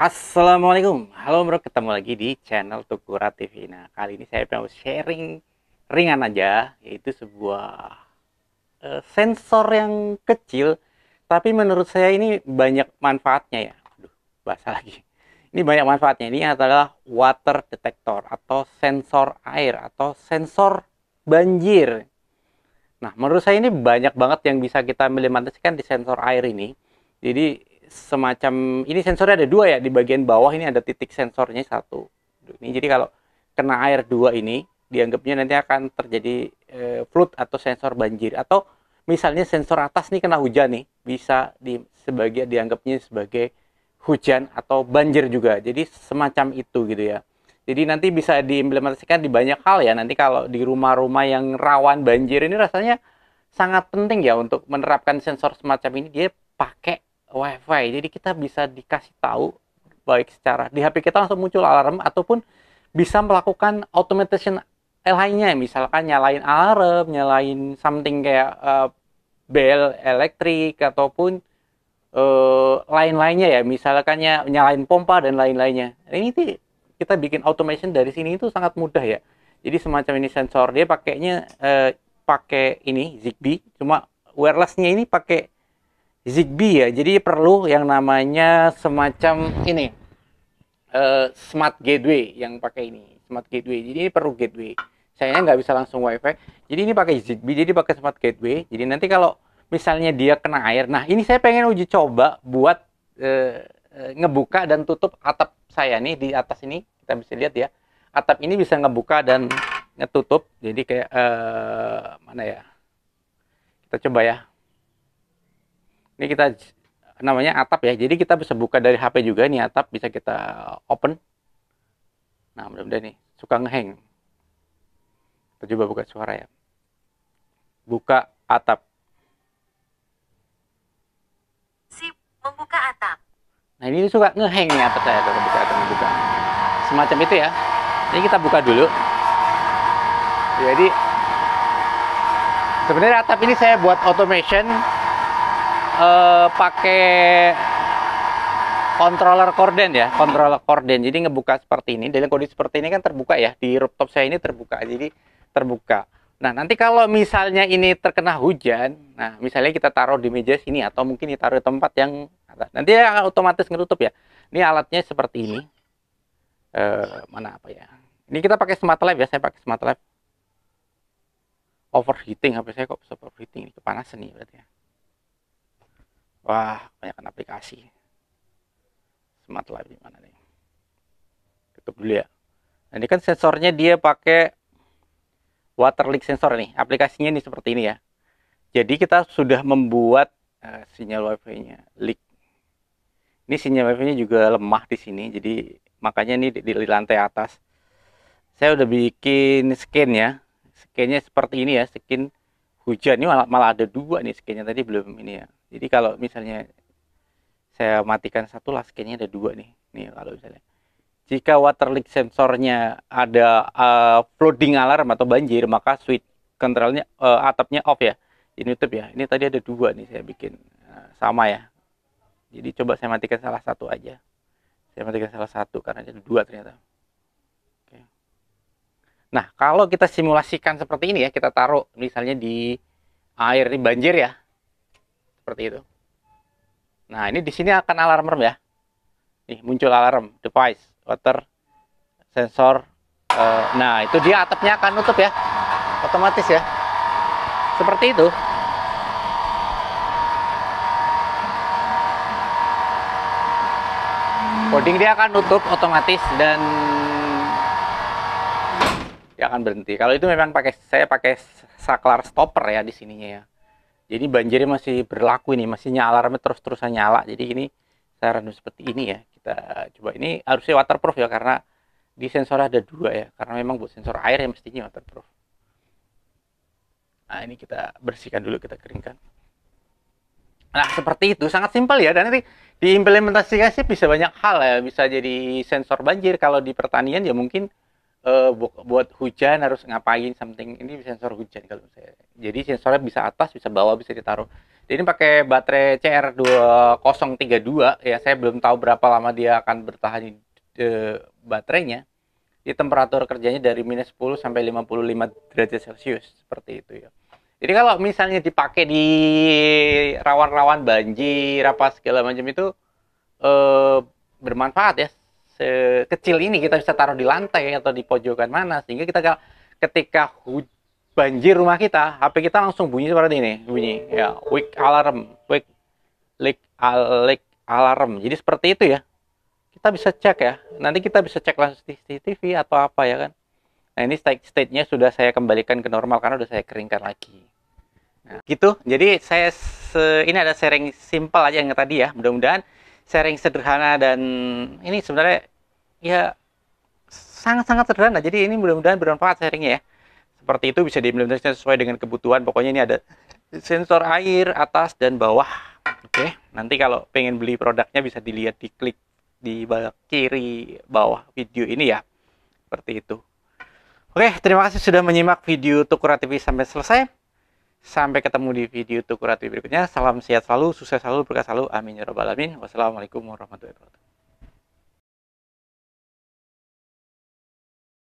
Assalamualaikum, halo bro, ketemu lagi di channel Tukura TV. Nah, kali ini saya mau sharing ringan aja, yaitu sebuah sensor yang kecil, tapi menurut saya ini banyak manfaatnya ya. Aduh, bahasa lagi. Ini banyak manfaatnya. Ini adalah water detector atau sensor air atau sensor banjir. Nah, menurut saya ini banyak banget yang bisa kita implementasikan di sensor air ini. Jadi semacam ini sensornya ada dua ya, di bagian bawah ini ada titik sensornya satu. Ini jadi kalau kena air dua ini dianggapnya nanti akan terjadi flood atau sensor banjir, atau misalnya sensor atas nih kena hujan nih bisa sebagai dianggapnya sebagai hujan atau banjir juga. Jadi semacam itu gitu ya. Jadi nanti bisa diimplementasikan di banyak hal ya. Nanti kalau di rumah-rumah yang rawan banjir ini rasanya sangat penting ya untuk menerapkan sensor semacam ini. Dia pakai WiFi. Jadi kita bisa dikasih tahu baik secara di HP kita langsung muncul alarm, ataupun bisa melakukan automation lainnya, misalkan nyalain alarm, nyalain something kayak bel elektrik, ataupun lain-lainnya ya, misalkan nyalain pompa dan lain-lainnya. Ini tuh kita bikin automation dari sini itu sangat mudah ya. Jadi semacam ini sensor, dia pakainya pakai ini Zigbee, cuma wirelessnya ini pakai Zigbee ya. Jadi perlu yang namanya semacam ini smart gateway yang pakai ini, smart gateway. Jadi ini perlu gateway. Sayangnya nggak bisa langsung WiFi. Jadi ini pakai Zigbee, jadi pakai smart gateway. Jadi nanti kalau misalnya dia kena air, nah ini saya pengen uji coba buat ngebuka dan tutup atap saya nih di atas ini. Kita bisa lihat ya, atap ini bisa ngebuka dan ngetutup. Jadi kayak mana ya? Kita coba ya. Ini kita namanya atap ya. Jadi kita bisa buka dari HP juga nih, atap bisa kita open. Nah, mudah-mudahan nih suka ngehang. Kita coba buka suara ya. Buka atap. Sip, membuka atap. Nah, ini suka ngehang nih atap saya tuh, buka atap buka. Semacam itu ya. Jadi kita buka dulu. Jadi sebenarnya atap ini saya buat automation pakai controller korden ya, controller korden. Jadi ngebuka seperti ini. Dalam kondisi seperti ini kan terbuka ya. Di rooftop saya ini terbuka. Jadi terbuka. Nah, nanti kalau misalnya ini terkena hujan, nah misalnya kita taruh di meja sini atau mungkin ditaruh di tempat yang nanti akan otomatis ngetutup ya. Ini alatnya seperti ini. Mana apa ya? Ini kita pakai smart lab ya. Saya pakai smart lab. Overheating, HP saya kok bisa overheating? Kepanasan nih berarti ya. Wah, kebanyakan aplikasi. Smart lab di mana nih? Tutup dulu ya. Nah, ini kan sensornya dia pakai water leak sensor nih. Aplikasinya ini seperti ini ya. Jadi kita sudah membuat sinyal wifi-nya leak. Ini sinyal wifi-nya juga lemah di sini. Jadi makanya ini di lantai atas. Saya udah bikin scan ya. Scan-nya seperti ini ya, scan hujan. Ini malah ada dua nih scan-nya, tadi belum ini ya. Jadi kalau misalnya saya matikan satu lah, scan-nya ada dua nih. Nih kalau misalnya jika water leak sensornya ada flooding alarm atau banjir, maka switch kontrolnya atapnya off ya. Ini tutup ya. Ini tadi ada dua nih saya bikin sama ya. Jadi coba saya matikan salah satu aja. Saya matikan salah satu karena ada dua ternyata. Oke. Nah, kalau kita simulasikan seperti ini ya, kita taruh misalnya di air ini banjir ya. Seperti itu. Nah, ini di sini akan alarm ya. Nih, muncul alarm device water sensor. Nah, itu dia atapnya akan nutup ya. Otomatis ya. Seperti itu. Coding dia akan nutup otomatis dan dia akan berhenti. Kalau itu memang saya pakai saklar stopper ya di sininya ya. Jadi banjirnya masih berlaku ini, masih nyala alarmnya terus-terusan nyala. Jadi ini saya random seperti ini ya. Kita coba, ini harusnya waterproof ya, karena di sensor ada dua ya. Karena memang buat sensor air yang mestinya waterproof. Nah, ini kita bersihkan dulu, kita keringkan. Nah, seperti itu, sangat simpel ya. Dan nanti diimplementasikan sih bisa banyak hal ya. Bisa jadi sensor banjir. Kalau di pertanian ya mungkin buat hujan harus ngapain something. Ini sensor hujan kalau saya. Jadi sensornya bisa atas, bisa bawah, bisa ditaruh Ini pakai baterai CR2032 ya. Saya belum tahu berapa lama dia akan bertahan baterainya. Di temperatur kerjanya dari -10 sampai 55 derajat Celcius seperti itu ya. Jadi kalau misalnya dipakai di rawan-rawan banjir apa segala macam itu bermanfaat ya. Sekecil ini kita bisa taruh di lantai atau di pojokan mana sehingga kita ketika banjir rumah kita, HP kita langsung bunyi seperti ini, bunyi ya, wake alarm. Jadi seperti itu ya. Kita bisa cek ya. Nanti kita bisa cek langsung di CCTV atau apa ya kan. Nah, ini state-nya sudah saya kembalikan ke normal karena sudah saya keringkan lagi. Nah, gitu. Jadi ini ada sharing simple aja yang tadi ya. Mudah-mudahan sharing sederhana dan ini sebenarnya ya sangat-sangat sederhana. Jadi ini mudah-mudahan bermanfaat sharingnya ya. Seperti itu bisa diimplementasikan sesuai dengan kebutuhan. Pokoknya ini ada sensor air atas dan bawah. Oke, nanti kalau pengen beli produknya bisa dilihat di klik di kiri bawah video ini ya. Seperti itu. Oke, terima kasih sudah menyimak video Tukura TV sampai selesai. Sampai ketemu di video Tukura TV berikutnya. Salam sehat selalu, sukses selalu, berkah selalu. Amin ya rabbal alamin. Wassalamualaikum warahmatullahi wabarakatuh.